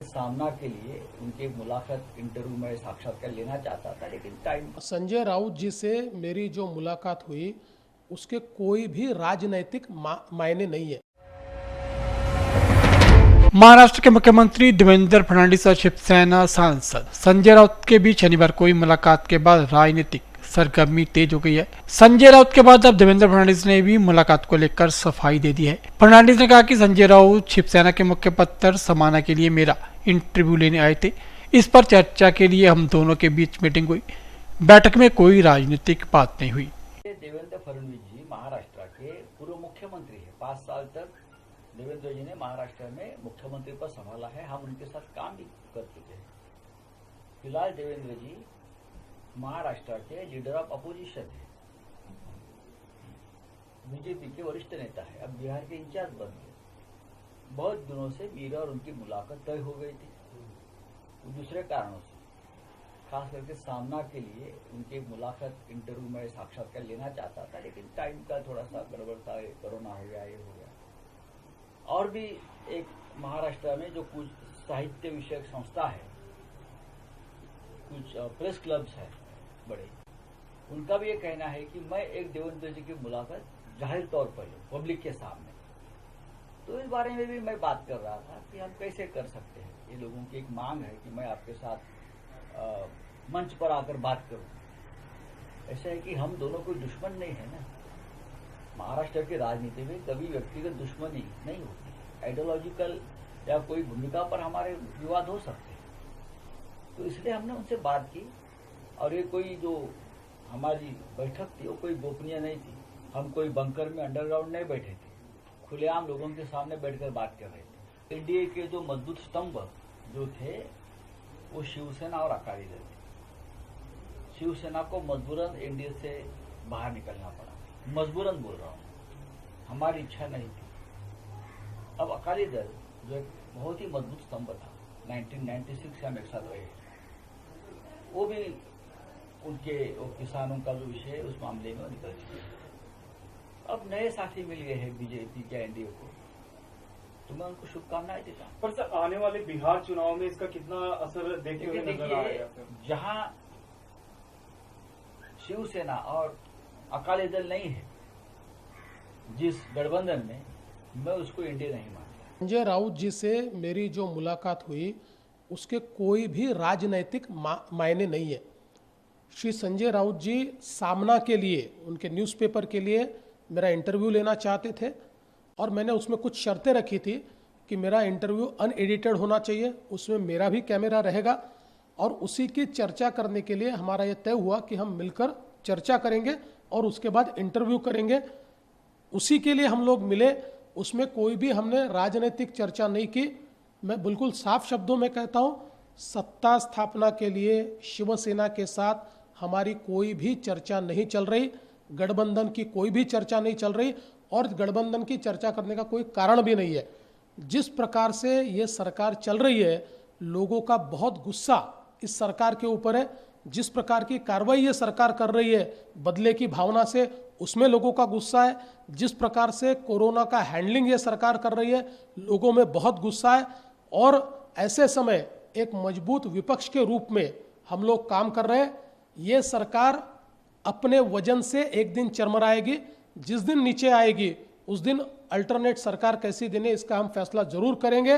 सामना के लिए उनकी मुलाकात इंटरव्यू में साक्षात्कार लेना चाहता था, लेकिन टाइम। संजय राउत जी से मेरी जो मुलाकात हुई उसके कोई भी राजनैतिक मायने नहीं है। महाराष्ट्र के मुख्यमंत्री देवेंद्र फडणवीस और शिवसेना सांसद संजय राउत के बीच शनिवार को हुई मुलाकात के बाद राजनीतिक सरगर्मी तेज हो गई है। संजय राउत के बाद अब देवेंद्र फडणवीस ने भी मुलाकात को लेकर सफाई दे दी है। फडणवीस ने कहा कि संजय राउत शिवसेना के मुख्य पद पर समाना के लिए मेरा इंटरव्यू लेने आए थे। इस पर चर्चा के लिए हम दोनों के बीच मीटिंग हुई। बैठक में कोई राजनीतिक बात नहीं हुई। देवेंद्र फडणवीस जी महाराष्ट्र के पूर्व मुख्यमंत्री है। 5 साल तक देवेंद्र जी ने महाराष्ट्र में मुख्यमंत्री पद संभाला है। हम उनके साथ काम भी कर चुके हैं। फिलहाल देवेंद्र जी महाराष्ट्र के लीडर ऑफ अपोजिशन है, बीजेपी के वरिष्ठ नेता है। अब बिहार के इंचार्ज बन गए। बहुत दिनों से मेरा और उनकी मुलाकात तय हो गई थी, दूसरे कारणों से, खास करके सामना के लिए उनकी मुलाकात इंटरव्यू में साक्षात्कार लेना चाहता था, लेकिन टाइम का थोड़ा सा गड़बड़ था। कोरोना हो गया, ये हो गया। और भी एक महाराष्ट्र में जो कुछ साहित्य विषयक संस्था है, कुछ प्रेस क्लब्स है बड़े, उनका भी ये कहना है कि मैं एक देवेंद्र जी की मुलाकात जाहिर तौर पर लूं, पब्लिक के सामने। तो इस बारे में भी मैं बात कर रहा था कि हम कैसे कर सकते हैं। ये लोगों की एक मांग है कि मैं आपके साथ मंच पर आकर बात करूं। ऐसा है कि हम दोनों कोई दुश्मन नहीं है ना। महाराष्ट्र की राजनीति में कभी व्यक्तिगत दुश्मनी नहीं होती। आइडियोलॉजिकल या कोई भूमिका पर हमारे विवाद हो सकते हैं। तो इसलिए हमने उनसे बात की, और ये कोई जो हमारी बैठक थी वो कोई गोपनीय नहीं थी। हम कोई बंकर में अंडरग्राउंड नहीं बैठे थे, खुलेआम लोगों के सामने बैठकर बात कर रहे थे। एनडीए के जो मजबूत स्तंभ जो थे वो शिवसेना और अकाली दल थे। शिवसेना को मजबूरन एनडीए से बाहर निकलना पड़ा। मजबूरन बोल रहा हूं, हमारी इच्छा नहीं थी। अब अकाली दल जो एक बहुत ही मजबूत स्तंभ था, 1996 से हम एक साथ रहे, वो भी उनके किसानों का जो विषय है उस मामले में निकल चुके। अब नए साथी मिल गए हैं बीजेपी के एनडीए को, तो मैं उनको शुभकामनाएं देता हूं। पर सर, आने वाले बिहार चुनाव में इसका कितना असर देखते हुए नजर आ रहा है? जहां शिवसेना और अकाली दल नहीं है, जिस गठबंधन में, मैं उसको एनडीए नहीं मानता। संजय राउत जी से मेरी जो मुलाकात हुई उसके कोई भी राजनैतिक मायने नहीं है। श्री संजय राउत जी सामना के लिए, उनके न्यूज़पेपर के लिए मेरा इंटरव्यू लेना चाहते थे, और मैंने उसमें कुछ शर्तें रखी थी कि मेरा इंटरव्यू अनएडिटेड होना चाहिए, उसमें मेरा भी कैमरा रहेगा, और उसी की चर्चा करने के लिए हमारा यह तय हुआ कि हम मिलकर चर्चा करेंगे और उसके बाद इंटरव्यू करेंगे। उसी के लिए हम लोग मिले। उसमें कोई भी हमने राजनीतिक चर्चा नहीं की। मैं बिल्कुल साफ शब्दों में कहता हूं, सत्ता स्थापना के लिए शिवसेना के साथ हमारी कोई भी चर्चा नहीं चल रही, गठबंधन की कोई भी चर्चा नहीं चल रही, और गठबंधन की चर्चा करने का कोई कारण भी नहीं है। जिस प्रकार से ये सरकार चल रही है, लोगों का बहुत गुस्सा इस सरकार के ऊपर है। जिस प्रकार की कार्रवाई ये सरकार कर रही है बदले की भावना से, उसमें लोगों का गुस्सा है। जिस प्रकार से कोरोना का हैंडलिंग ये सरकार कर रही है, लोगों में बहुत गुस्सा है। और ऐसे समय एक मजबूत विपक्ष के रूप में हम लोग काम कर रहे हैं। ये सरकार अपने वजन से एक दिन चरमराएगी। जिस दिन नीचे आएगी उस दिन अल्टरनेट सरकार कैसी देने, इसका हम फैसला जरूर करेंगे।